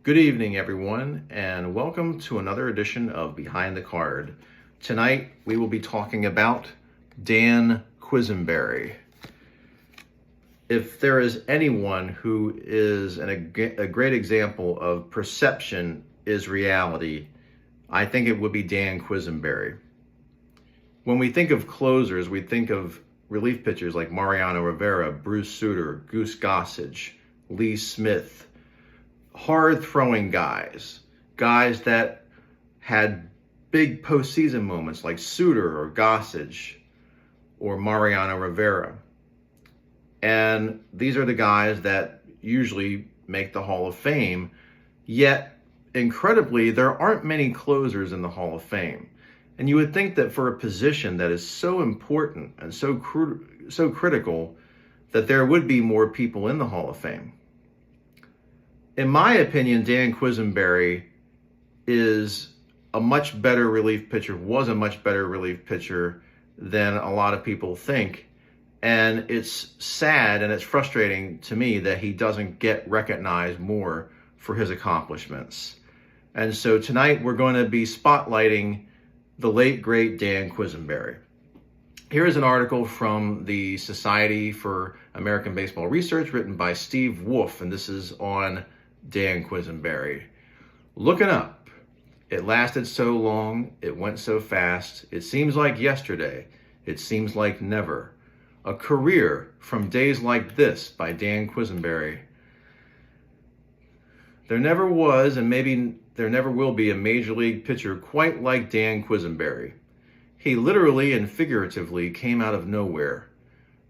Good evening, everyone, and welcome to another edition of Behind the Card. Tonight, we will be talking about Dan Quisenberry. If there is anyone who is a great example of perception is reality, I think it would be Dan Quisenberry. When we think of closers, we think of relief pitchers like Mariano Rivera, Bruce Sutter, Goose Gossage, Lee Smith, hard-throwing guys that had big postseason moments like Sutter or Gossage or Mariano Rivera. And these are the guys that usually make the Hall of Fame, yet incredibly, there aren't many closers in the Hall of Fame. And you would think that for a position that is so important and so critical, that there would be more people in the Hall of Fame. In my opinion, Dan Quisenberry is a much better relief pitcher, was a much better relief pitcher than a lot of people think. And it's sad and it's frustrating to me that he doesn't get recognized more for his accomplishments. And so tonight we're going to be spotlighting the late, great Dan Quisenberry. Here is an article from the Society for American Baseball Research written by Steve Wolf, and this is on Dan Quisenberry. Looking up. It lasted so long, it went so fast, it seems like yesterday, it seems like never. A career from days like this by Dan Quisenberry. There never was, and maybe there never will be, a major league pitcher quite like Dan Quisenberry. He literally and figuratively came out of nowhere.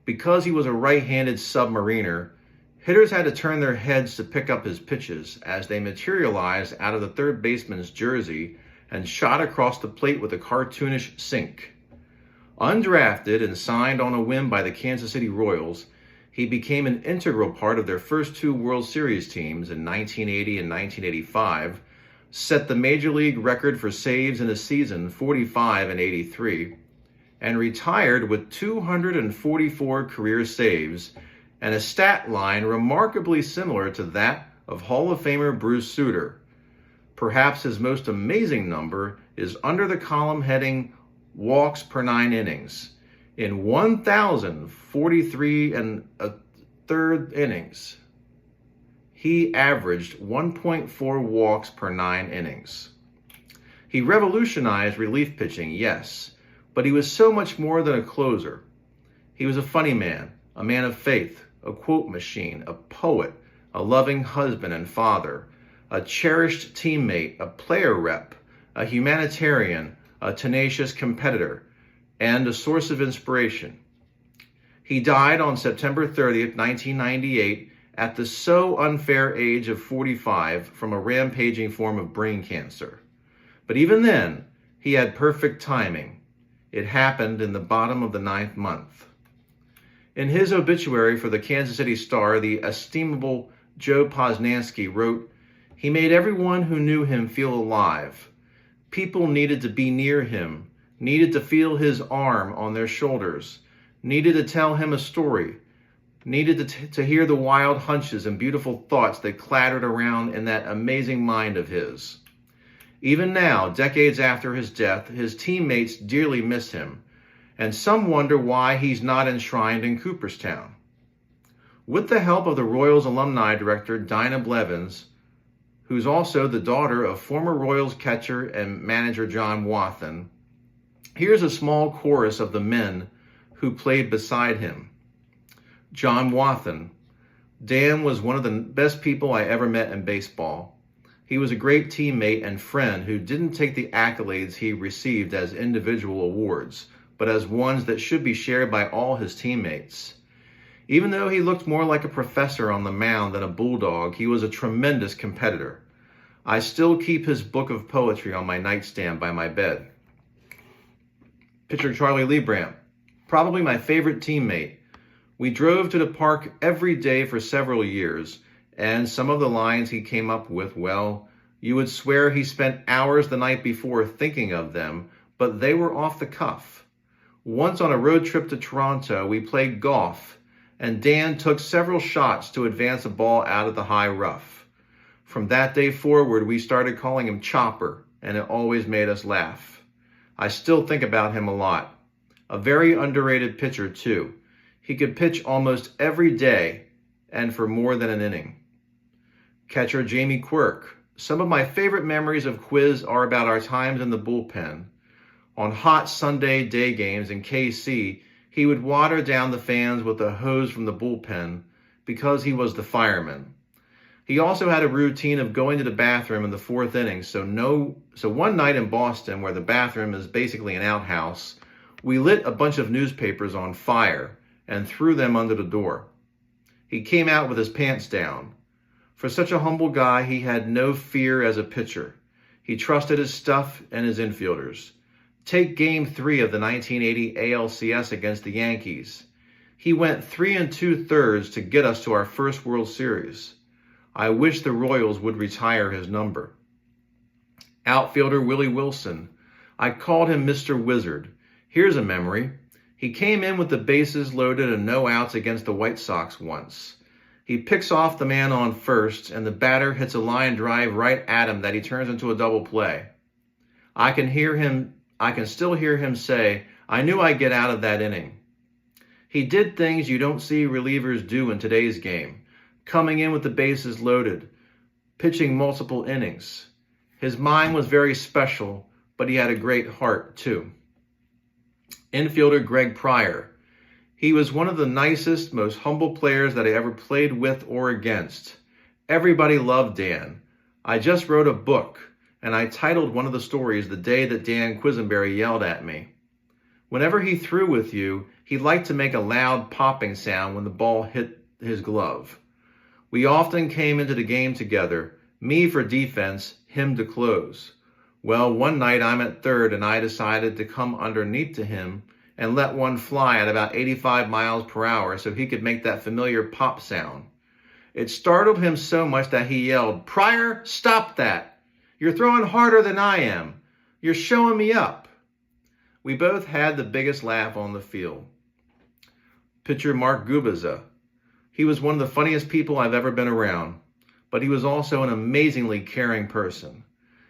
Because he was a right-handed submariner, hitters had to turn their heads to pick up his pitches as they materialized out of the third baseman's jersey and shot across the plate with a cartoonish sink. Undrafted and signed on a whim by the Kansas City Royals, he became an integral part of their first two World Series teams in 1980 and 1985, set the major league record for saves in a season, 45 and 83, and retired with 244 career saves and a stat line remarkably similar to that of Hall of Famer Bruce Sutter. Perhaps his most amazing number is under the column heading walks per 9 innings. In 1,043 and a third innings, he averaged 1.4 walks per 9 innings. He revolutionized relief pitching, yes, but he was so much more than a closer. He was a funny man, a man of faith, a quote machine, a poet, a loving husband and father, a cherished teammate, a player rep, a humanitarian, a tenacious competitor, and a source of inspiration. He died on September 30th, 1998, at the so unfair age of 45 from a rampaging form of brain cancer. But even then, he had perfect timing. It happened in the bottom of the 9th month. In his obituary for the Kansas City Star, the estimable Joe Posnanski wrote, "He made everyone who knew him feel alive. People needed to be near him, needed to feel his arm on their shoulders, needed to tell him a story, needed to hear the wild hunches and beautiful thoughts that clattered around in that amazing mind of his." Even now, decades after his death, his teammates dearly miss him, and some wonder why he's not enshrined in Cooperstown. With the help of the Royals alumni director Dinah Blevins, who's also the daughter of former Royals catcher and manager John Wathan, here's a small chorus of the men who played beside him. John Wathan: "Dan was one of the best people I ever met in baseball. He was a great teammate and friend who didn't take the accolades he received as individual awards, but as ones that should be shared by all his teammates. Even though he looked more like a professor on the mound than a bulldog, he was a tremendous competitor. I still keep his book of poetry on my nightstand by my bed." Pitcher Charlie Leibrandt: "Probably my favorite teammate. We drove to the park every day for several years, and some of the lines he came up with, well, you would swear he spent hours the night before thinking of them, but they were off the cuff. Once on a road trip to Toronto, we played golf, and Dan took several shots to advance a ball out of the high rough. From that day forward, we started calling him Chopper, and it always made us laugh. I still think about him a lot. A very underrated pitcher, too. He could pitch almost every day and for more than an inning. Catcher Jamie Quirk. Some of my favorite memories of Quiz are about our times in the bullpen. On hot Sunday day games in KC, he would water down the fans with a hose from the bullpen because he was the fireman. He also had a routine of going to the bathroom in the fourth inning, so one night in Boston, where the bathroom is basically an outhouse, we lit a bunch of newspapers on fire and threw them under the door. He came out with his pants down. For such a humble guy, he had no fear as a pitcher. He trusted his stuff and his infielders. Take Game 3 of the 1980 ALCS against the Yankees. He went 3 2/3 to get us to our first World Series. I wish the Royals would retire his number. Outfielder Willie Wilson. I called him Mr. Wizard. Here's a memory. He came in with the bases loaded and no outs against the White Sox once. He picks off the man on first, and the batter hits a line drive right at him that he turns into a double play. I can still hear him say, "I knew I'd get out of that inning." He did things you don't see relievers do in today's game, coming in with the bases loaded, pitching multiple innings. His mind was very special, but he had a great heart too. Infielder Greg Pryor. He was one of the nicest, most humble players that I ever played with or against. Everybody loved Dan. I just wrote a book, and I titled one of the stories "The Day That Dan Quisenberry Yelled at Me." Whenever he threw with you, he liked to make a loud popping sound when the ball hit his glove. We often came into the game together, me for defense, him to close. Well, one night I'm at third and I decided to come underneath to him and let one fly at about 85 miles per hour so he could make that familiar pop sound. It startled him so much that he yelled, "Pryor, stop that! You're throwing harder than I am. You're showing me up." We both had the biggest laugh on the field. Pitcher Mark Gubaza. He was one of the funniest people I've ever been around, but he was also an amazingly caring person.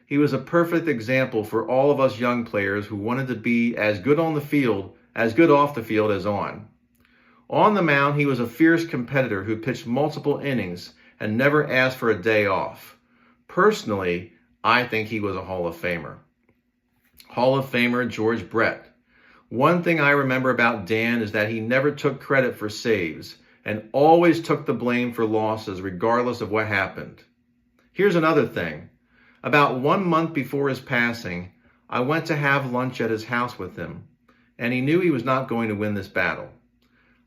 He was a perfect example for all of us young players who wanted to be as good off the field as on. On the mound, he was a fierce competitor who pitched multiple innings and never asked for a day off. Personally, I think he was a Hall of Famer. Hall of Famer George Brett. One thing I remember about Dan is that he never took credit for saves and always took the blame for losses regardless of what happened. Here's another thing. About 1 month before his passing, I went to have lunch at his house with him, and he knew he was not going to win this battle.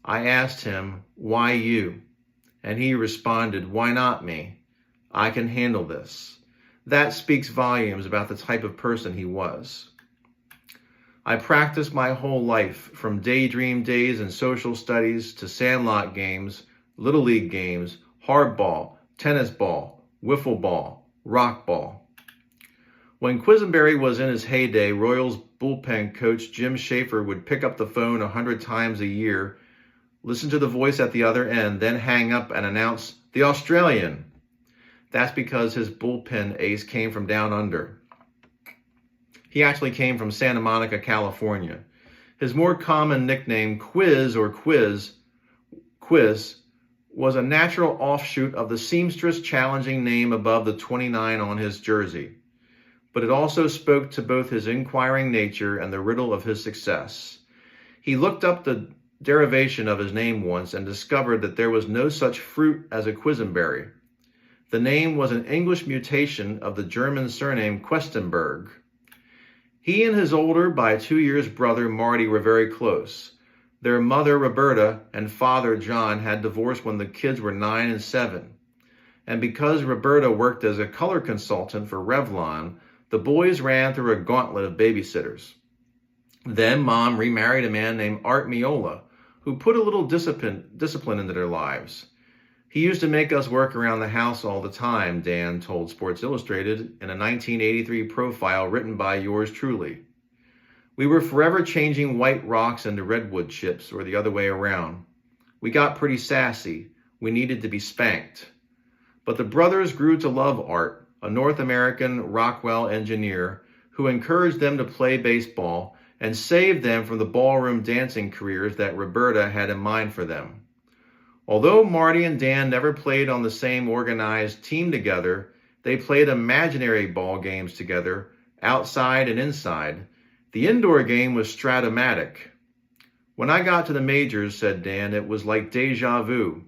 I asked him, "Why you?" And he responded, "Why not me? I can handle this." That speaks volumes about the type of person he was. I practiced my whole life, from daydream days and social studies to sandlot games, little league games, hardball, tennis ball, wiffle ball, rock ball. When Quisenberry was in his heyday, Royals bullpen coach Jim Schaefer would pick up the phone 100 times a year, listen to the voice at the other end, then hang up and announce, "The Australian." That's because his bullpen ace came from down under. He actually came from Santa Monica, California. His more common nickname, Quiz or Quiz, was a natural offshoot of the seamstress challenging name above the 29 on his jersey. But it also spoke to both his inquiring nature and the riddle of his success. He looked up the derivation of his name once and discovered that there was no such fruit as a Quisenberry. The name was an English mutation of the German surname Questenberg. He and his older by 2 years brother Marty were very close. Their mother Roberta and father John had divorced when the kids were 9 and 7. And because Roberta worked as a color consultant for Revlon, the boys ran through a gauntlet of babysitters. Then Mom remarried a man named Art Miola, who put a little discipline into their lives. He used to make us work around the house all the time, Dan told Sports Illustrated in a 1983 profile written by yours truly. We were forever changing white rocks into redwood chips, or the other way around. We got pretty sassy. We needed to be spanked. But the brothers grew to love Art, a North American Rockwell engineer who encouraged them to play baseball and saved them from the ballroom dancing careers that Roberta had in mind for them. Although Marty and Dan never played on the same organized team together, they played imaginary ball games together, outside and inside. The indoor game was Stratomatic. When I got to the majors, said Dan, it was like deja vu.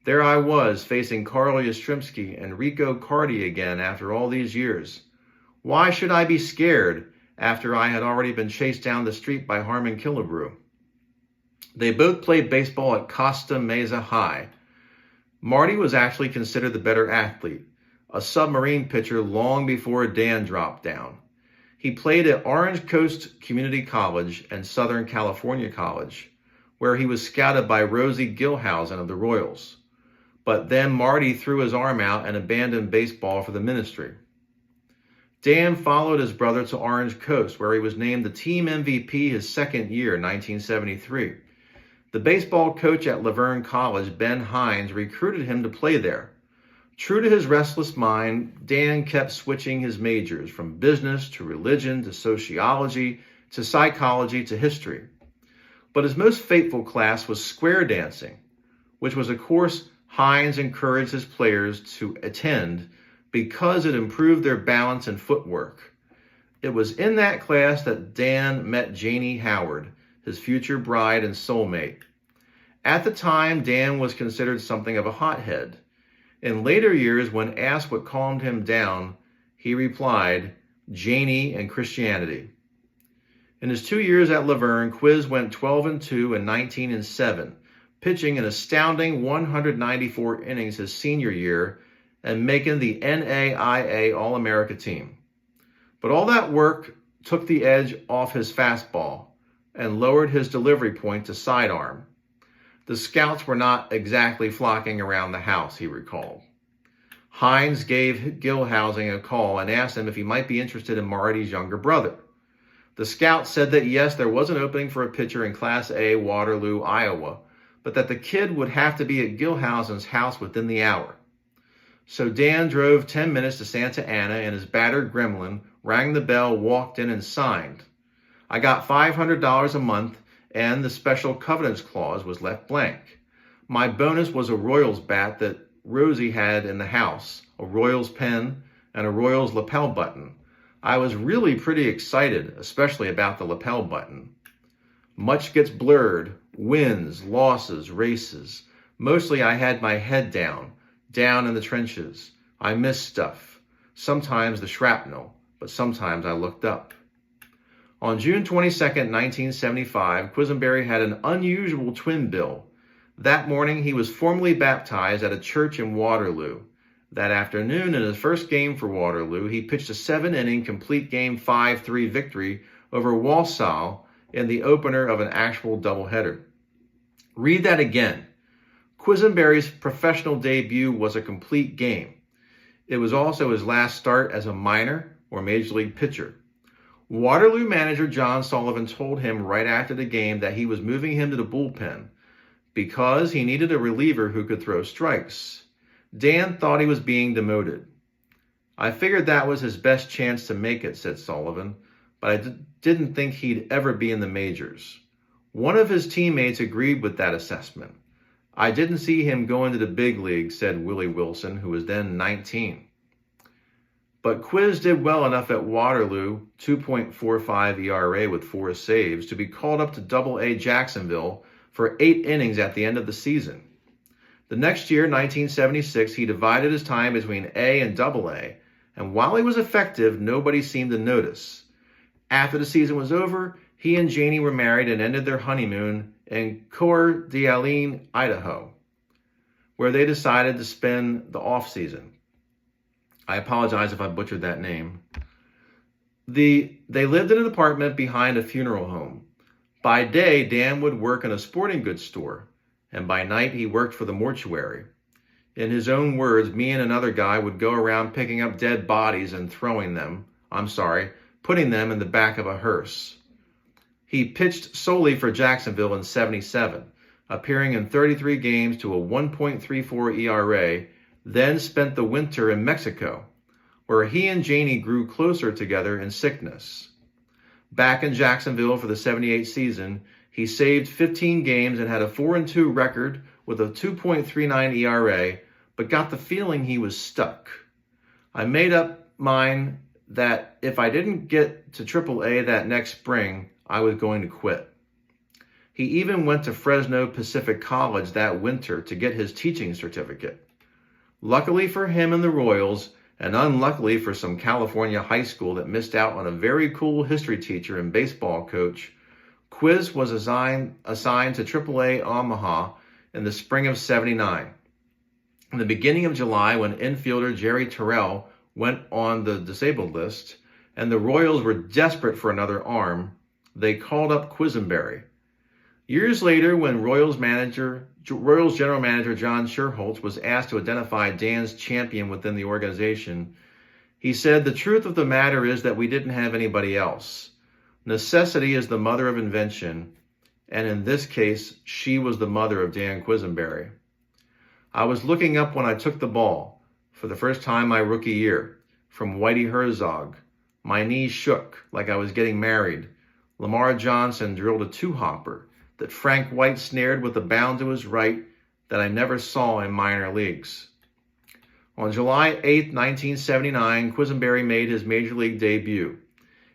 There I was, facing Carl Yastrzemski and Rico Cardi again after all these years. Why should I be scared after I had already been chased down the street by Harmon Killebrew? They both played baseball at Costa Mesa High. Marty was actually considered the better athlete, a submarine pitcher long before Dan dropped down. He played at Orange Coast Community College and Southern California College, where he was scouted by Rosie Gilhousen of the Royals. But then Marty threw his arm out and abandoned baseball for the ministry. Dan followed his brother to Orange Coast, where he was named the team MVP his second year, 1973. The baseball coach at Laverne College, Ben Hines, recruited him to play there. True to his restless mind, Dan kept switching his majors from business to religion to sociology to psychology to history. But his most fateful class was square dancing, which was a course Hines encouraged his players to attend because it improved their balance and footwork. It was in that class that Dan met Janie Howard, his future bride and soulmate. At the time, Dan was considered something of a hothead. In later years, when asked what calmed him down, he replied, Janie and Christianity. In his 2 years at Laverne, Quiz went 12-2 and 19-7, pitching an astounding 194 innings his senior year and making the NAIA All-America team. But all that work took the edge off his fastball and lowered his delivery point to sidearm. The scouts were not exactly flocking around the house, he recalled. Hines gave Gilhousen a call and asked him if he might be interested in Marty's younger brother. The scout said that yes, there was an opening for a pitcher in Class A, Waterloo, Iowa, but that the kid would have to be at Gilhousen's house within the hour. So Dan drove 10 minutes to Santa Ana, and his battered gremlin rang the bell, walked in, and signed. I got $500 a month, and the special covenants clause was left blank. My bonus was a Royals bat that Rosie had in the house, a Royals pen, and a Royals lapel button. I was really pretty excited, especially about the lapel button. Much gets blurred, wins, losses, races. Mostly I had my head down in the trenches. I missed stuff, sometimes the shrapnel, but sometimes I looked up. On June 22, 1975, Quisenberry had an unusual twin bill. That morning, he was formally baptized at a church in Waterloo. That afternoon, in his first game for Waterloo, he pitched a 7-inning complete game 5-3 victory over Walsall in the opener of an actual doubleheader. Read that again. Quisenberry's professional debut was a complete game. It was also his last start as a minor or major league pitcher. Waterloo manager John Sullivan told him right after the game that he was moving him to the bullpen because he needed a reliever who could throw strikes. Dan thought he was being demoted. I figured that was his best chance to make it, said Sullivan, but I didn't think he'd ever be in the majors. One of his teammates agreed with that assessment. I didn't see him go into the big league, said Willie Wilson, who was then 19. But Quiz did well enough at Waterloo, 2.45 ERA with 4 saves, to be called up to Double-A Jacksonville for 8 innings at the end of the season. The next year, 1976, he divided his time between A and Double-A, and while he was effective, nobody seemed to notice. After the season was over, he and Janie were married and ended their honeymoon in Coeur d'Alene, Idaho, where they decided to spend the off-season. I apologize if I butchered that name. They lived in an apartment behind a funeral home. By day, Dan would work in a sporting goods store, and by night he worked for the mortuary. In his own words, me and another guy would go around picking up dead bodies and putting them in the back of a hearse. He pitched solely for Jacksonville in '77, appearing in 33 games to a 1.34 ERA, then spent the winter in Mexico, where he and Janie grew closer together in sickness. Back in Jacksonville for the 78 season, he saved 15 games and had a 4-2 record with a 2.39 ERA, but got the feeling he was stuck. I made up mine that if I didn't get to AAA that next spring, I was going to quit. He even went to Fresno Pacific College that winter to get his teaching certificate. Luckily for him and the Royals, and unluckily for some California high school that missed out on a very cool history teacher and baseball coach, Quiz was assigned to AAA Omaha in the spring of '79. In the beginning of July, when infielder Jerry Terrell went on the disabled list, and the Royals were desperate for another arm, they called up Quisenberry. Years later, when Royals general manager John Sherholtz was asked to identify Dan's champion within the organization, he said, "The truth of the matter is that we didn't have anybody else. Necessity is the mother of invention, and in this case, she was the mother of Dan Quisenberry. I was looking up when I took the ball, for the first time my rookie year, from Whitey Herzog. My knees shook like I was getting married. Lamar Johnson drilled a two-hopper that Frank White snared with a bound to his right that I never saw in minor leagues." On July 8, 1979, Quisenberry made his major league debut.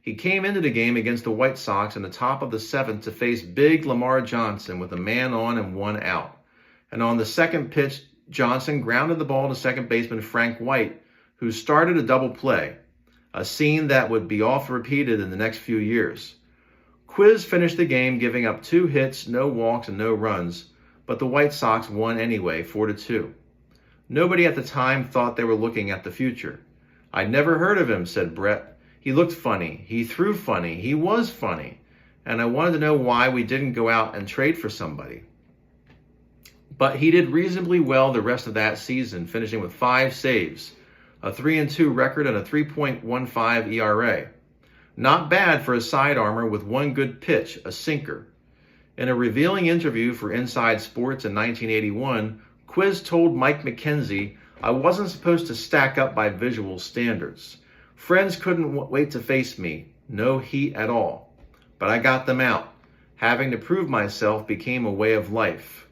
He came into the game against the White Sox in the top of the seventh to face big Lamar Johnson with a man on and one out. And on the second pitch, Johnson grounded the ball to second baseman Frank White, who started a double play, a scene that would be often repeated in the next few years. Quiz finished the game giving up 2 hits, no walks, and no runs, but the White Sox won anyway, 4-2. Nobody at the time thought they were looking at the future. "I'd never heard of him," said Brett. "He looked funny, he threw funny, he was funny, and I wanted to know why we didn't go out and trade for somebody." But he did reasonably well the rest of that season, finishing with 5 saves, a 3-2 record, and a 3.15 ERA. Not bad for a sidearmer with one good pitch, a sinker. In a revealing interview for Inside Sports in 1981, Quiz told Mike McKenzie, "I wasn't supposed to stack up by visual standards. Friends couldn't wait to face me, no heat at all. But I got them out. Having to prove myself became a way of life."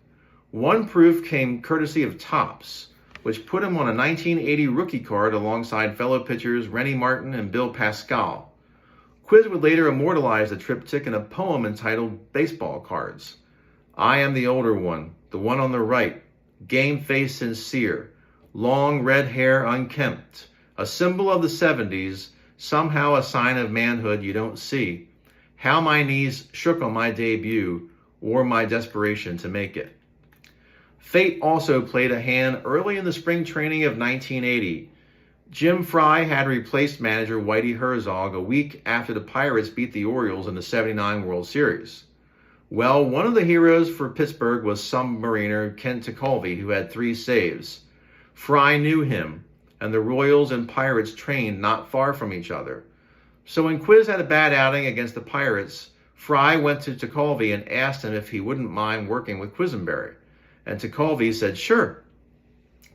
One proof came courtesy of Topps, which put him on a 1980 rookie card alongside fellow pitchers Rennie Martin and Bill Pascal. Quiz would later immortalize the triptych in a poem entitled Baseball Cards. "I am the older one, the one on the right, game face sincere, long red hair unkempt, a symbol of the 70s, somehow a sign of manhood you don't see. How my knees shook on my debut, or my desperation to make it." Fate also played a hand early in the spring training of 1980. Jim Fry had replaced manager Whitey Herzog a week after the Pirates beat the Orioles in the '79 World Series. Well, one of the heroes for Pittsburgh was submariner Kent Tekulve, who had 3 saves. Fry knew him, and the Royals and Pirates trained not far from each other. So when Quiz had a bad outing against the Pirates, Fry went to Tekulve and asked him if he wouldn't mind working with Quisenberry, and Tekulve said sure.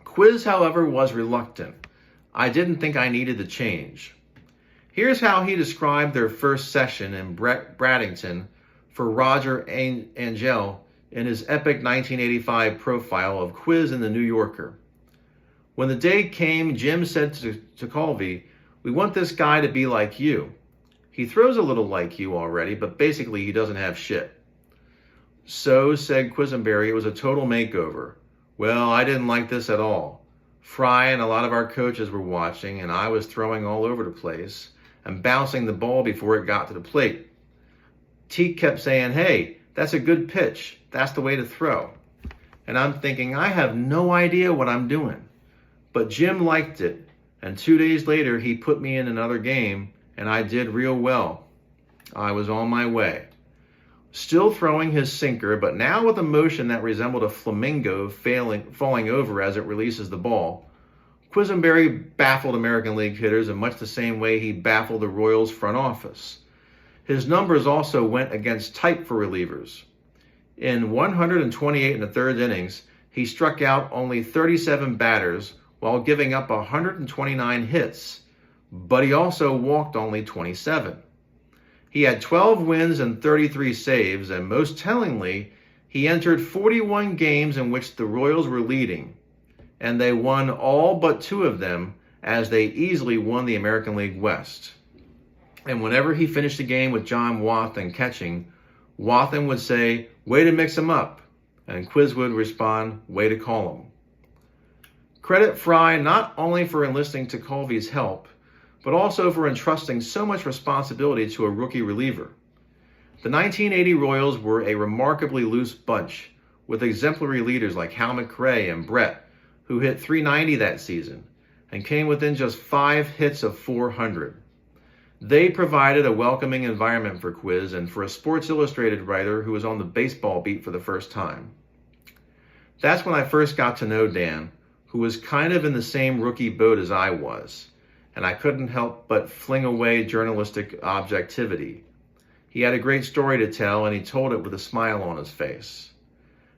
Quiz, however, was reluctant. "I didn't think I needed the change." Here's how he described their first session in Bradenton for Roger Angell in his epic 1985 profile of Quiz in the New Yorker. "When the day came, Jim said to Tekulve, 'We want this guy to be like you. He throws a little like you already, but basically he doesn't have shit.' So, said Quisenberry, it was a total makeover. Well, I didn't like this at all. Fry and a lot of our coaches were watching, and I was throwing all over the place and bouncing the ball before it got to the plate. Teak kept saying, 'Hey, that's a good pitch. That's the way to throw.' And I'm thinking, I have no idea what I'm doing. But Jim liked it, and 2 days later he put me in another game, and I did real well. I was on my way. Still throwing his sinker, but now with a motion that resembled a flamingo falling over as it releases the ball. Quisenberry baffled American League hitters in much the same way he baffled the Royals front office. His numbers also went against type for relievers. In 128 1/3 innings, he struck out only 37 batters, while giving up 129 hits, but he also walked only 27. He had 12 wins and 33 saves, and most tellingly, he entered 41 games in which the Royals were leading, and they won all but 2 of them, as they easily won the American League West. And whenever he finished a game with John Wathan catching, Wathan would say, "Way to mix him up," and Quiz would respond, "Way to call him." Credit Fry not only for enlisting to Colby's help, but also for entrusting so much responsibility to a rookie reliever. The 1980 Royals were a remarkably loose bunch, with exemplary leaders like Hal McRae and Brett, who hit .390 that season, and came within just 5 hits of .400. They provided a welcoming environment for Quiz and for a Sports Illustrated writer who was on the baseball beat for the first time. That's when I first got to know Dan, who was kind of in the same rookie boat as I was, and I couldn't help but fling away journalistic objectivity. He had a great story to tell, and he told it with a smile on his face.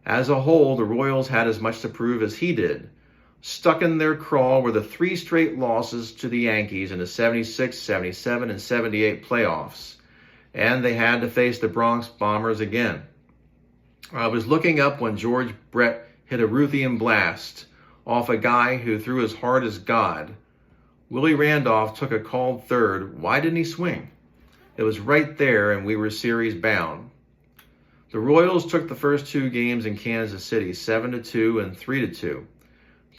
As a whole, the Royals had as much to prove as he did. Stuck in their crawl were the 3 straight losses to the Yankees in the 76, 77, and 78 playoffs, and they had to face the Bronx Bombers again. I was looking up when George Brett hit a Ruthian blast off a guy who threw as hard as God. Willie Randolph took a called third. Why didn't he swing? It was right there, and we were series bound. The Royals took the first 2 games in Kansas City, 7-2 and 3-2.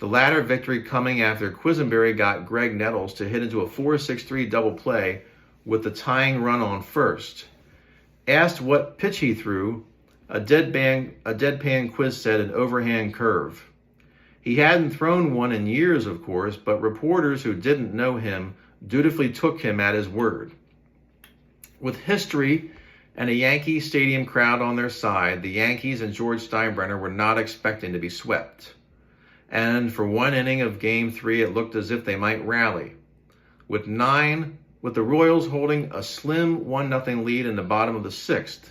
The latter victory coming after Quisenberry got Greg Nettles to hit into a 4-6-3 double play with the tying run on first. Asked what pitch he threw, a deadpan Quiz said an overhand curve. He hadn't thrown one in years, of course, but reporters who didn't know him dutifully took him at his word. With history and a Yankee Stadium crowd on their side, the Yankees and George Steinbrenner were not expecting to be swept. And for one inning of Game 3, it looked as if they might rally. With the Royals holding a slim 1-0 lead in the bottom of the 6th,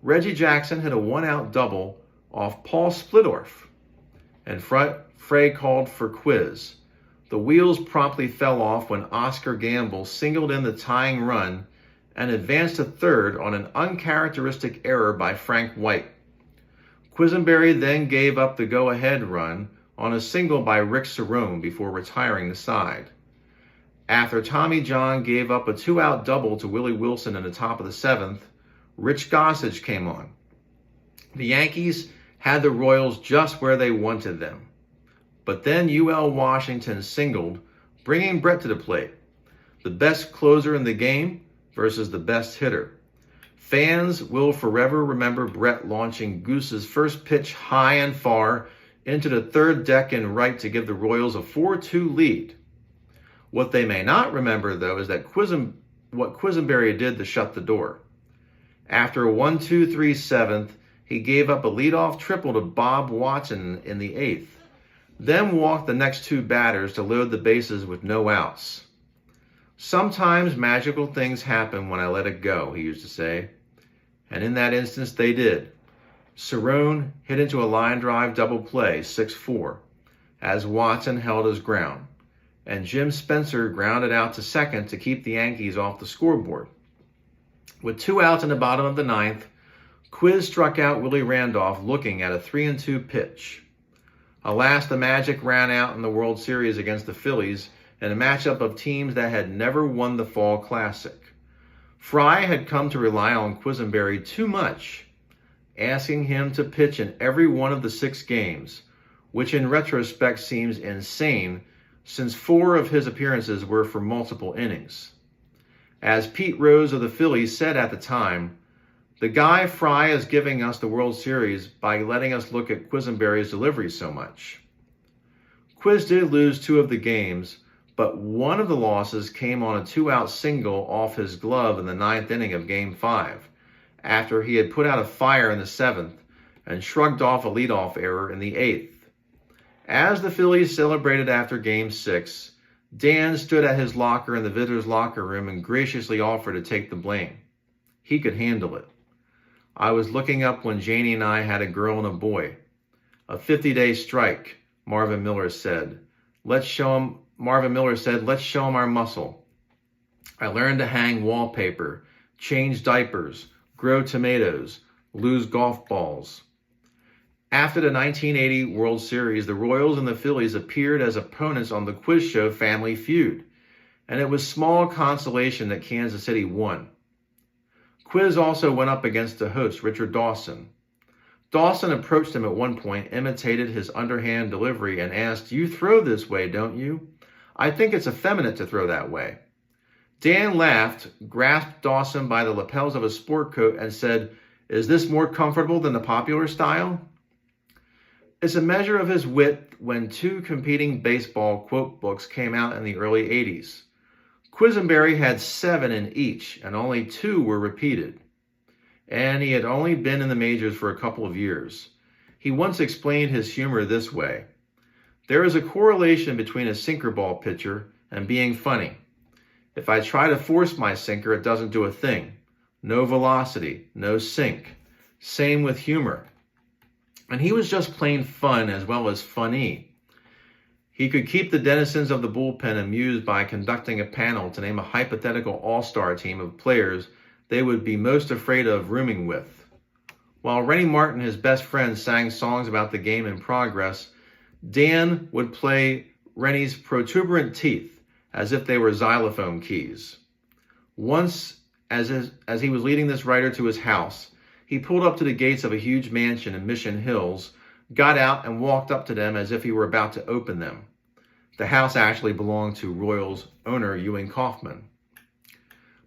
Reggie Jackson hit a 1-out double off Paul Splittorff, and Frey called for Quiz. The wheels promptly fell off when Oscar Gamble singled in the tying run and advanced to third on an uncharacteristic error by Frank White. Quisenberry then gave up the go-ahead run on a single by Rick Cerrone before retiring the side. After Tommy John gave up a 2-out double to Willie Wilson in the top of the 7th, Rich Gossage came on. The Yankees had the Royals just where they wanted them. But then UL Washington singled, bringing Brett to the plate. The best closer in the game versus the best hitter. Fans will forever remember Brett launching Goose's first pitch high and far into the third deck and right to give the Royals a 4-2 lead. What they may not remember, though, is that what Quisenberry did to shut the door. After a 1-2-3 7th, he gave up a leadoff triple to Bob Watson in the 8th, then walked the next 2 batters to load the bases with no outs. "Sometimes magical things happen when I let it go," he used to say. And in that instance, they did. Cerrone hit into a line drive double play, 6-4, as Watson held his ground, and Jim Spencer grounded out to second to keep the Yankees off the scoreboard. With 2 outs in the bottom of the 9th, Quiz struck out Willie Randolph looking at a 3-2 pitch. Alas, the Magic ran out in the World Series against the Phillies in a matchup of teams that had never won the Fall Classic. Fry had come to rely on Quisenberry too much, asking him to pitch in every one of the 6 games, which in retrospect seems insane since 4 of his appearances were for multiple innings. As Pete Rose of the Phillies said at the time, "The guy Fry is giving us the World Series by letting us look at Quisenberry's delivery so much." Quiz did lose 2 of the games, but one of the losses came on a 2-out single off his glove in the 9th inning of Game 5, after he had put out a fire in the 7th and shrugged off a leadoff error in the 8th. As the Phillies celebrated after Game 6, Dan stood at his locker in the visitors' locker room and graciously offered to take the blame. He could handle it. "I was looking up when Janie and I had a girl and a boy. A 50-day strike," Marvin Miller said. Marvin Miller said, let's show him our muscle. I learned to hang wallpaper, change diapers, grow tomatoes, lose golf balls. After the 1980 World Series, the Royals and the Phillies appeared as opponents on the quiz show Family Feud, and it was small consolation that Kansas City won. Quiz also went up against the host, Richard Dawson. Dawson approached him at one point, imitated his underhand delivery, and asked, "You throw this way, don't you? I think it's effeminate to throw that way." Dan laughed, grasped Dawson by the lapels of his sport coat, and said, "Is this more comfortable than the popular style?" It's a measure of his wit when two competing baseball quote books came out in the early 80s. Quisenberry had 7 in each, and only 2 were repeated. And he had only been in the majors for a couple of years. He once explained his humor this way: there is a correlation between a sinker ball pitcher and being funny. If I try to force my sinker, it doesn't do a thing. No velocity, no sink. Same with humor. And he was just plain fun as well as funny. He could keep the denizens of the bullpen amused by conducting a panel to name a hypothetical all-star team of players they would be most afraid of rooming with. While Rennie Martin, his best friend, sang songs about the game in progress, Dan would play Rennie's protuberant teeth as if they were xylophone keys. Once, as he was leading this writer to his house, he pulled up to the gates of a huge mansion in Mission Hills, got out, and walked up to them as if he were about to open them. The house actually belonged to Royals owner Ewing Kauffman.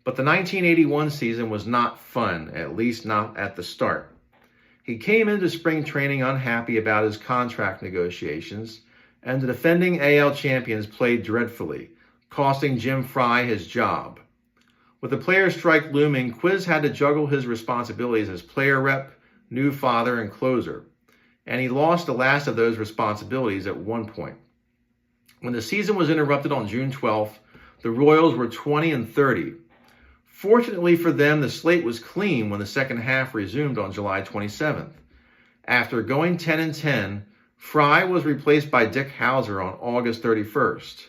But the 1981 season was not fun, at least not at the start. He came into spring training unhappy about his contract negotiations, and the defending AL champions played dreadfully, costing Jim Fry his job. With the player strike looming, Quiz had to juggle his responsibilities as player rep, new father, and closer, and he lost the last of those responsibilities at one point. When the season was interrupted on June 12th, the Royals were 20-30. Fortunately for them, the slate was clean when the second half resumed on July 27th. After going 10-10, Fry was replaced by Dick Hauser on August 31st.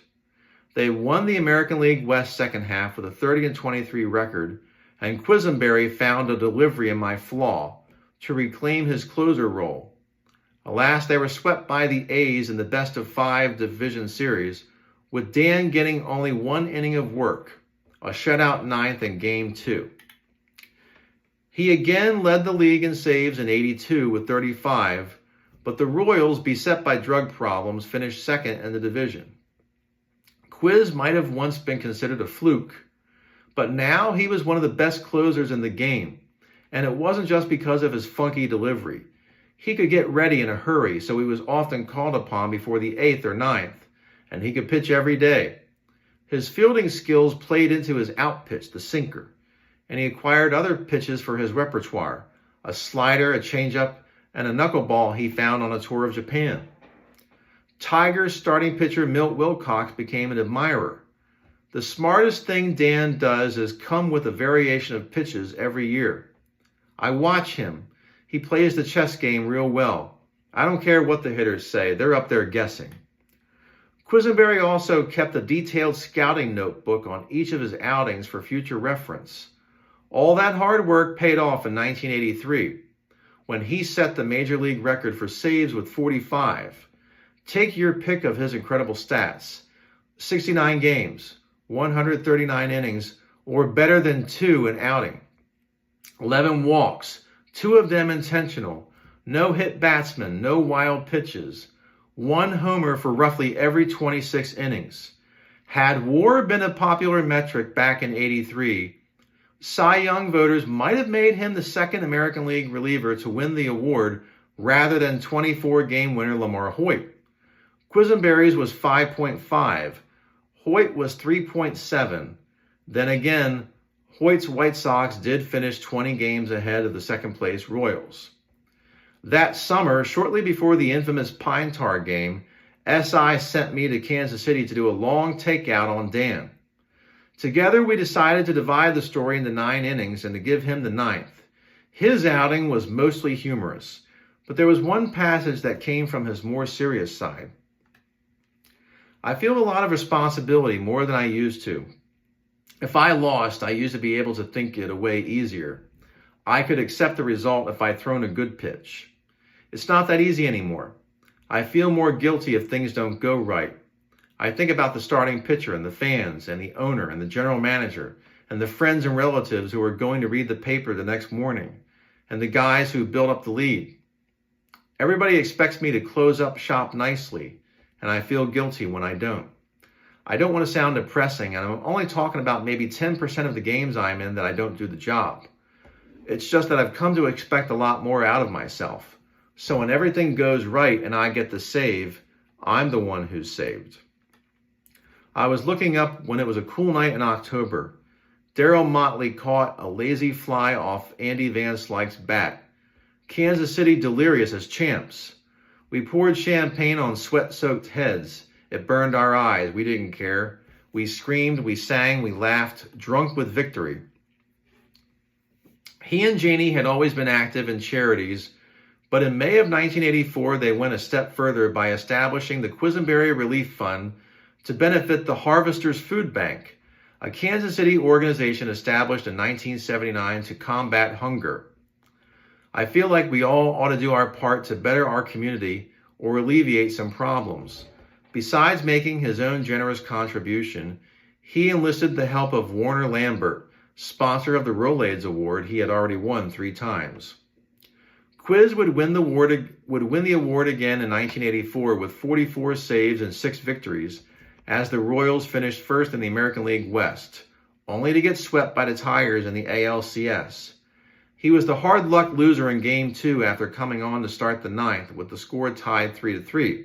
They won the American League West second half with a 30-23 record, and Quisenberry found a delivery in my flaw to reclaim his closer role. Alas, they were swept by the A's in the best-of-5 division series, with Dan getting only 1 inning of work, a shutout ninth in Game 2. He again led the league in saves in '82 with 35, but the Royals, beset by drug problems, finished second in the division. Quiz might have once been considered a fluke, but now he was one of the best closers in the game, and it wasn't just because of his funky delivery. He could get ready in a hurry, so he was often called upon before the 8th or 9th, and he could pitch every day. His fielding skills played into his outpitch, the sinker, and he acquired other pitches for his repertoire, a slider, a changeup, and a knuckleball he found on a tour of Japan. Tigers starting pitcher Milt Wilcox became an admirer. The smartest thing Dan does is come with a variation of pitches every year. I watch him. He plays the chess game real well. I don't care what the hitters say. They're up there guessing. Quisenberry also kept a detailed scouting notebook on each of his outings for future reference. All that hard work paid off in 1983, when he set the major league record for saves with 45. Take your pick of his incredible stats: 69 games, 139 innings, or better than 2 an outing. 11 walks, 2 of them intentional, no hit batsmen, no wild pitches, 1 homer for roughly every 26 innings. Had WAR been a popular metric back in '83, Cy Young voters might have made him the second American League reliever to win the award rather than 24-game winner Lamar Hoyt. Quisenberry's was 5.5. Hoyt was 3.7. Then again, Hoyt's White Sox did finish 20 games ahead of the second-place Royals. That summer, shortly before the infamous Pine Tar game, SI sent me to Kansas City to do a long takeout on Dan. Together, we decided to divide the story into 9 innings and to give him the 9th. His outing was mostly humorous, but there was one passage that came from his more serious side. I feel a lot of responsibility, more than I used to. If I lost, I used to be able to think it away easier. I could accept the result if I'd thrown a good pitch. It's not that easy anymore. I feel more guilty if things don't go right. I think about the starting pitcher and the fans and the owner and the general manager and the friends and relatives who are going to read the paper the next morning and the guys who built up the lead. Everybody expects me to close up shop nicely, and I feel guilty when I don't. I don't want to sound depressing, and I'm only talking about maybe 10% of the games I'm in that I don't do the job. It's just that I've come to expect a lot more out of myself. So when everything goes right and I get the save, I'm the one who's saved. I was looking up when it was a cool night in October. Darryl Motley caught a lazy fly off Andy Van Slyke's bat. Kansas City delirious as champs. We poured champagne on sweat-soaked heads. It burned our eyes. We didn't care. We screamed, we sang, we laughed, drunk with victory. He and Janie had always been active in charities, but in May of 1984, they went a step further by establishing the Quisenberry Relief Fund to benefit the Harvesters Food Bank, a Kansas City organization established in 1979 to combat hunger. I feel like we all ought to do our part to better our community or alleviate some problems. Besides making his own generous contribution, he enlisted the help of Warner Lambert, sponsor of the Rolaids Award he had already won 3 times. Quiz would win the award again in 1984 with 44 saves and 6 victories as the Royals finished first in the American League West, only to get swept by the Tigers in the ALCS. He was the hard luck loser in Game 2 after coming on to start the 9th with the score tied 3-3.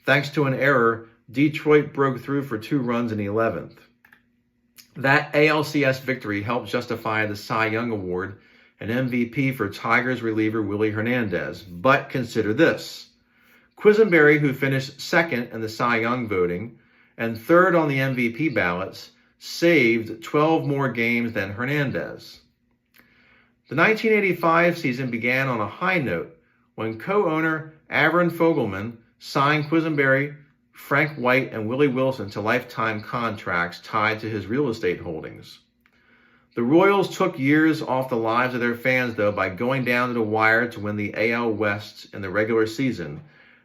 Thanks to an error, Detroit broke through for 2 runs in the 11th. That ALCS victory helped justify the Cy Young Award and MVP for Tigers reliever Willie Hernandez. But consider this. Quisenberry, who finished second in the Cy Young voting and third on the MVP ballots, saved 12 more games than Hernandez. The 1985 season began on a high note when co-owner Avron Fogelman signed Quisenberry, Frank White, and Willie Wilson to lifetime contracts tied to his real estate holdings. The Royals took years off the lives of their fans, though, by going down to the wire to win the AL West in the regular season,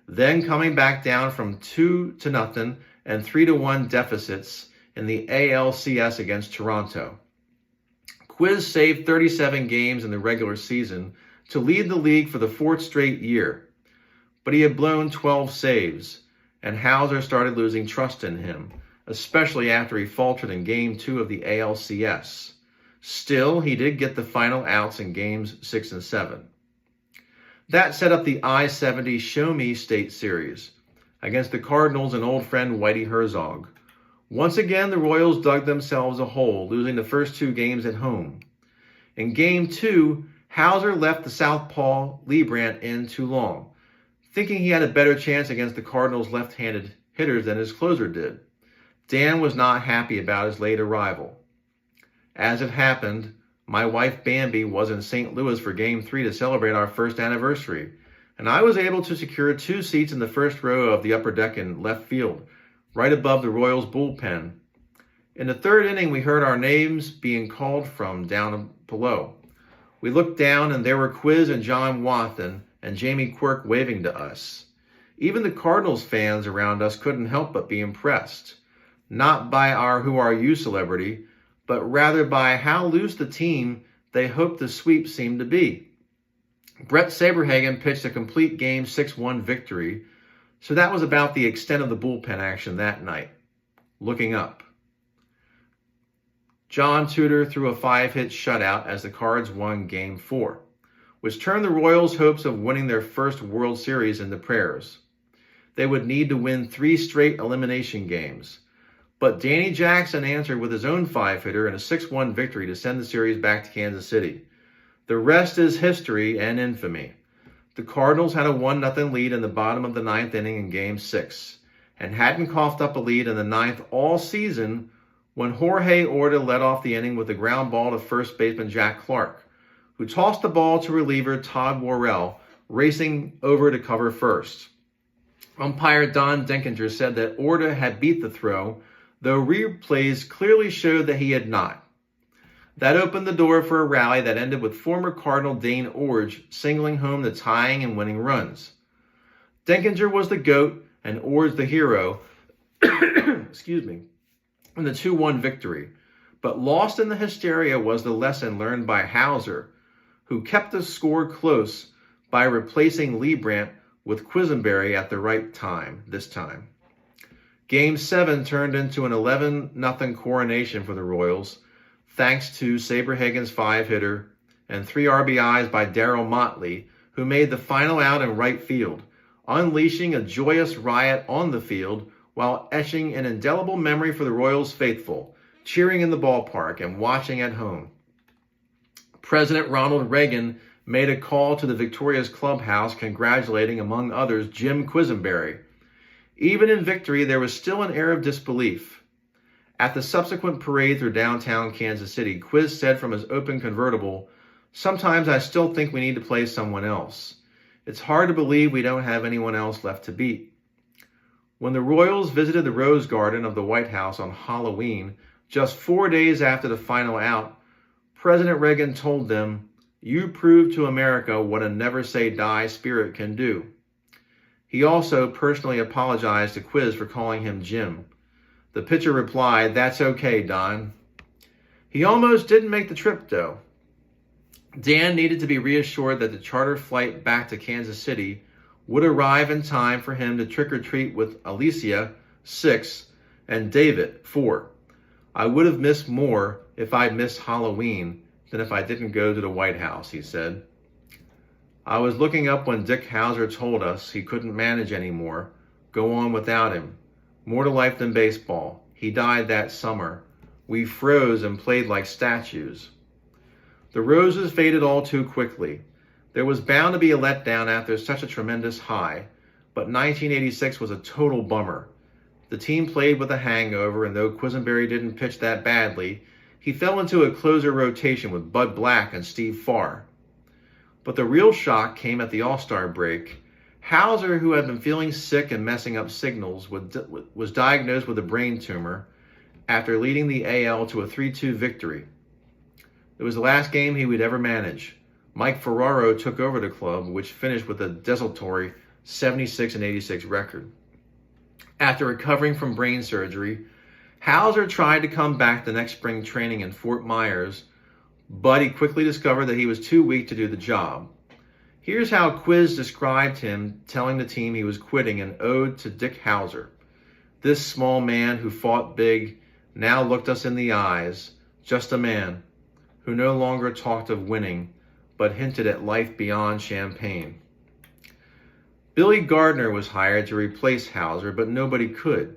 then coming back down from 2-0 and 3-1 deficits in the ALCS against Toronto. Quiz saved 37 games in the regular season to lead the league for the 4th straight year, but he had blown 12 saves, and Hauser started losing trust in him, especially after he faltered in Game 2 of the ALCS. Still, he did get the final outs in Games 6 and 7. That set up the I-70 Show Me State Series against the Cardinals and old friend Whitey Herzog. Once again, the Royals dug themselves a hole, losing the first 2 games at home. In Game 2, Hauser left the southpaw Leibrandt in too long, thinking he had a better chance against the Cardinals' left-handed hitters than his closer did. Dan was not happy about his late arrival. As it happened, my wife Bambi was in St. Louis for Game 3 to celebrate our first anniversary, and I was able to secure 2 seats in the first row of the upper deck in left field, right above the Royals' bullpen. In the 3rd inning, we heard our names being called from down below. We looked down, and there were Quiz and John Wathan and Jamie Quirk waving to us. Even the Cardinals fans around us couldn't help but be impressed, not by our Who Are You celebrity, but rather by how loose the team they hoped the sweep seemed to be. Brett Saberhagen pitched a complete Game 6-1 victory, so that was about the extent of the bullpen action that night. Looking up, John Tudor threw a 5-hit shutout as the Cards won Game 4, which turned the Royals' hopes of winning their first World Series into prayers. They would need to win 3 straight elimination games, but Danny Jackson answered with his own 5-hitter in a 6-1 victory to send the series back to Kansas City. The rest is history and infamy. The Cardinals had a 1-0 lead in the bottom of the 9th inning in Game 6 and hadn't coughed up a lead in the 9th all season when Jorge Orta led off the inning with a ground ball to first baseman Jack Clark, who tossed the ball to reliever Todd Worrell, racing over to cover first. Umpire Don Denkinger said that Orta had beat the throw, though replays clearly showed that he had not. That opened the door for a rally that ended with former Cardinal Dane Orge singling home the tying and winning runs. Denkinger was the GOAT and Orge the hero excuse me, in the 2-1 victory. But lost in the hysteria was the lesson learned by Hauser, who kept the score close by replacing Leibrandt with Quisenberry at the right time this time. Game 7 turned into an 11-0 coronation for the Royals, thanks to Sabre Higgins' 5-hitter and 3 RBIs by Darryl Motley, who made the final out in right field, unleashing a joyous riot on the field while etching an indelible memory for the Royals faithful, cheering in the ballpark and watching at home. President Ronald Reagan made a call to the victorious clubhouse congratulating, among others, Jim Quisenberry. Even in victory, there was still an air of disbelief. At the subsequent parade through downtown Kansas City, Quiz said from his open convertible, "Sometimes I still think we need to play someone else. It's hard to believe we don't have anyone else left to beat." When the Royals visited the Rose Garden of the White House on Halloween, just 4 days after the final out, President Reagan told them, "You proved to America what a never-say-die spirit can do." He also personally apologized to Quiz for calling him Jim. The pitcher replied, "That's okay, Don." He almost didn't make the trip, though. Dan needed to be reassured that the charter flight back to Kansas City would arrive in time for him to trick-or-treat with Alicia, 6, and David, 4. "I would have missed more if I'd missed Halloween than if I didn't go to the White House," he said. "I was looking up when Dick Hauser told us he couldn't manage anymore, go on without him. More to life than baseball. He died that summer. We froze and played like statues." The roses faded all too quickly. There was bound to be a letdown after such a tremendous high, but 1986 was a total bummer. The team played with a hangover, and though Quisenberry didn't pitch that badly, he fell into a closer rotation with Bud Black and Steve Farr. But the real shock came at the All-Star break. Hauser, who had been feeling sick and messing up signals, was diagnosed with a brain tumor after leading the AL to a 3-2 victory. It was the last game he would ever manage. Mike Ferraro took over the club, which finished with a desultory 76-86 record. After recovering from brain surgery, Hauser tried to come back the next spring training in Fort Myers, but he quickly discovered that he was too weak to do the job. Here's how Quiz described him, telling the team he was quitting an ode to Dick Hauser. "This small man who fought big now looked us in the eyes, just a man who no longer talked of winning, but hinted at life beyond champagne." Billy Gardner was hired to replace Hauser, but nobody could.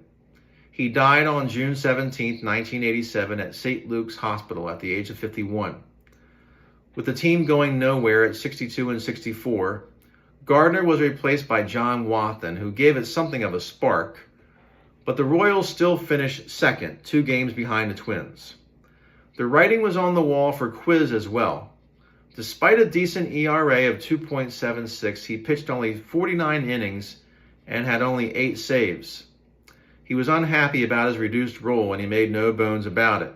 He died on June 17, 1987 at St. Luke's Hospital at the age of 51. With the team going nowhere at 62 and 64, Gardner was replaced by John Wathan, who gave it something of a spark, but the Royals still finished second, 2 games behind the Twins. The writing was on the wall for Quiz as well. Despite a decent ERA of 2.76, he pitched only 49 innings and had only 8 saves. He was unhappy about his reduced role, and he made no bones about it.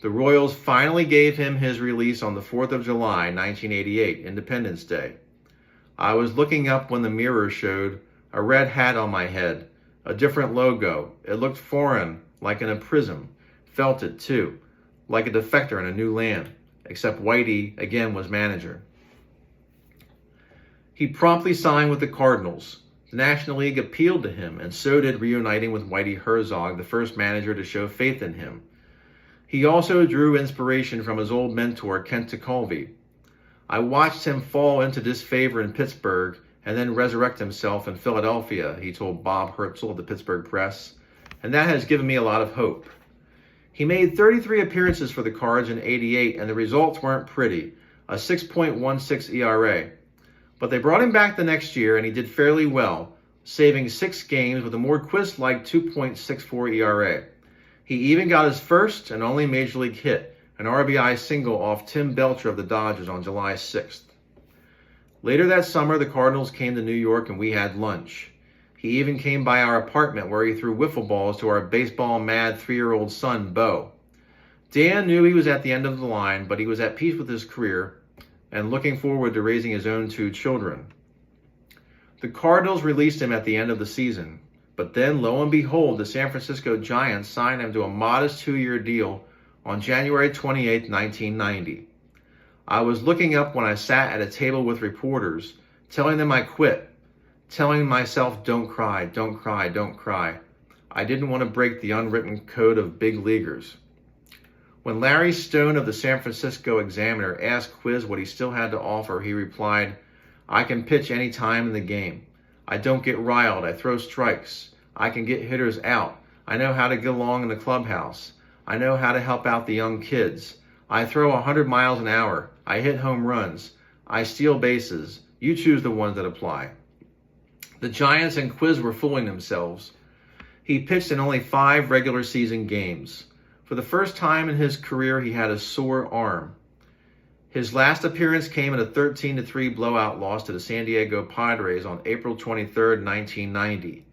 The Royals finally gave him his release on the 4th of July, 1988, Independence Day. "I was looking up when the mirror showed a red hat on my head, a different logo. It looked foreign, like in a prism. Felt it, too, like a defector in a new land. Except Whitey, again, was manager." He promptly signed with the Cardinals. The National League appealed to him, and so did reuniting with Whitey Herzog, the first manager to show faith in him. He also drew inspiration from his old mentor, Kent Tekulve. "I watched him fall into disfavor in Pittsburgh and then resurrect himself in Philadelphia," he told Bob Herzl of the Pittsburgh Press, "and that has given me a lot of hope." He made 33 appearances for the Cards in '88, and the results weren't pretty, a 6.16 ERA. But they brought him back the next year, and he did fairly well, saving 6 games with a more Quiz-like 2.64 ERA. He even got his first and only Major League hit, an RBI single off Tim Belcher of the Dodgers on July 6th. Later that summer, the Cardinals came to New York, and we had lunch. He even came by our apartment where he threw wiffle balls to our baseball-mad 3-year-old son, Bo. Dan knew he was at the end of the line, but he was at peace with his career and looking forward to raising his own 2 children. The Cardinals released him at the end of the season, but then, lo and behold, the San Francisco Giants signed him to a modest 2-year deal on January 28, 1990. I was looking up when I sat at a table with reporters, telling them I quit, telling myself, don't cry, don't cry, don't cry. I didn't want to break the unwritten code of big leaguers. When Larry Stone of the San Francisco Examiner asked Quiz what he still had to offer, he replied, I can pitch any time in the game. I don't get riled. I throw strikes. I can get hitters out. I know how to get along in the clubhouse. I know how to help out the young kids. I throw 100 miles an hour. I hit home runs. I steal bases. You choose the ones that apply. The Giants and Quiz were fooling themselves. He pitched in only 5 regular season games. For the first time in his career, he had a sore arm. His last appearance came in a 13-3 blowout loss to the San Diego Padres on April 23, 1990.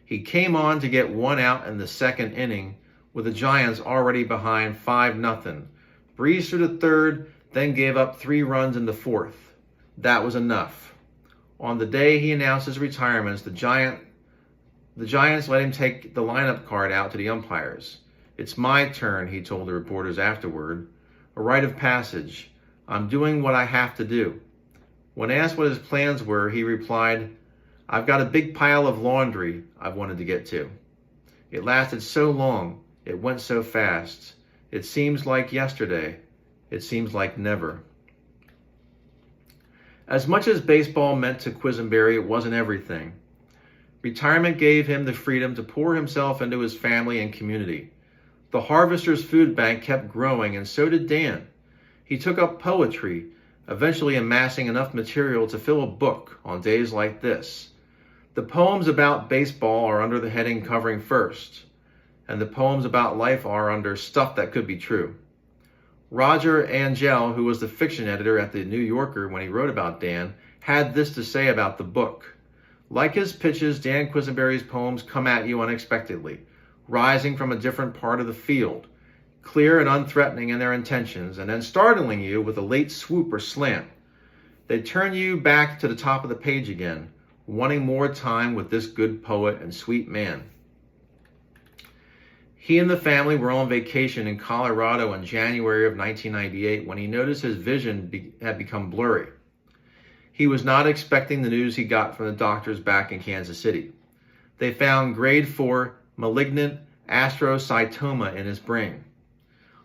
He came on to get 1 out in the 2nd inning, with the Giants already behind 5-0. Breezed through the 3rd, then gave up 3 runs in the 4th. That was enough. On the day he announced his retirement, the Giants let him take the lineup card out to the umpires. It's my turn, he told the reporters afterward. A rite of passage. I'm doing what I have to do. When asked what his plans were, he replied, I've got a big pile of laundry I've wanted to get to. It lasted so long. It went so fast. It seems like yesterday. It seems like never. As much as baseball meant to Quisenberry, it wasn't everything. Retirement gave him the freedom to pour himself into his family and community. The Harvesters Food Bank kept growing, and so did Dan. He took up poetry, eventually amassing enough material to fill a book on days like this. The poems about baseball are under the heading Covering First, and the poems about life are under Stuff That Could Be True. Roger Angell, who was the fiction editor at the New Yorker when he wrote about Dan, had this to say about the book. Like his pitches, Dan Quisenberry's poems come at you unexpectedly, rising from a different part of the field, clear and unthreatening in their intentions, and then startling you with a late swoop or slant. They turn you back to the top of the page again, wanting more time with this good poet and sweet man. He and the family were on vacation in Colorado in January of 1998 when he noticed his vision had become blurry. He was not expecting the news he got from the doctors back in Kansas City. They found grade 4 malignant astrocytoma in his brain.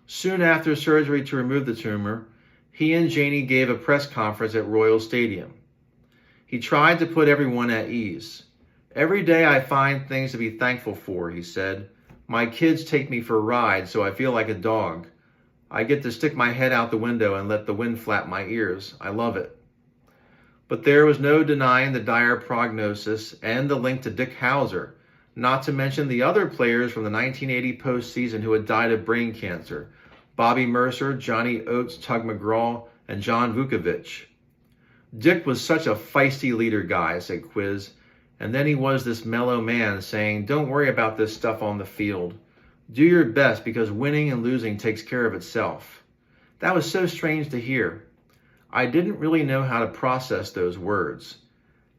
Soon after surgery to remove the tumor, he and Janie gave a press conference at Royal Stadium. He tried to put everyone at ease. Every day I find things to be thankful for, he said. My kids take me for rides, so I feel like a dog. I get to stick my head out the window and let the wind flap my ears. I love it. But there was no denying the dire prognosis and the link to Dick Hauser, not to mention the other players from the 1980 postseason who had died of brain cancer. Bobby Mercer, Johnny Oates, Tug McGraw, and John Vukovich. Dick was such a feisty leader guy, said Quiz, and then he was this mellow man saying, don't worry about this stuff on the field. Do your best because winning and losing takes care of itself. That was so strange to hear. I didn't really know how to process those words.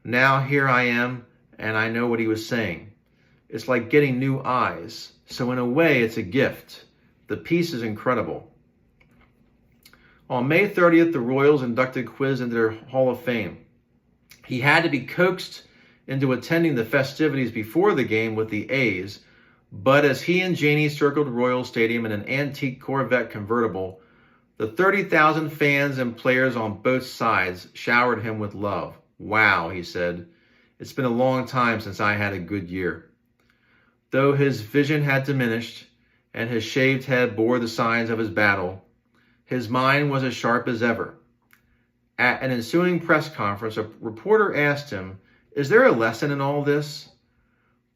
Now here I am, and I know what he was saying. It's like getting new eyes, so in a way it's a gift. The piece is incredible. On May 30th, the Royals inducted Quiz into their Hall of Fame. He had to be coaxed into attending the festivities before the game with the A's, but as he and Janie circled Royal Stadium in an antique Corvette convertible, the 30,000 fans and players on both sides showered him with love. Wow, he said, it's been a long time since I had a good year. Though his vision had diminished, and his shaved head bore the signs of his battle, his mind was as sharp as ever. At an ensuing press conference, a reporter asked him, is there a lesson in all this?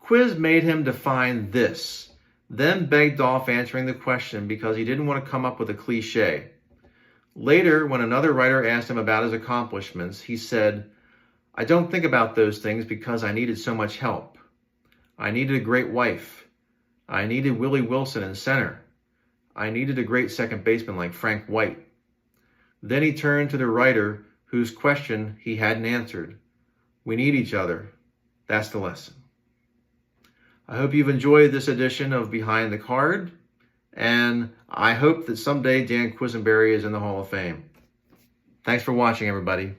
Quiz made him define this, then begged off answering the question because he didn't want to come up with a cliche. Later, when another writer asked him about his accomplishments, he said, I don't think about those things because I needed so much help. I needed a great wife. I needed Willie Wilson in center. I needed a great second baseman like Frank White. Then he turned to the writer whose question he hadn't answered. We need each other. That's the lesson. I hope you've enjoyed this edition of Behind the Card, and I hope that someday Dan Quisenberry is in the Hall of Fame. Thanks for watching, everybody.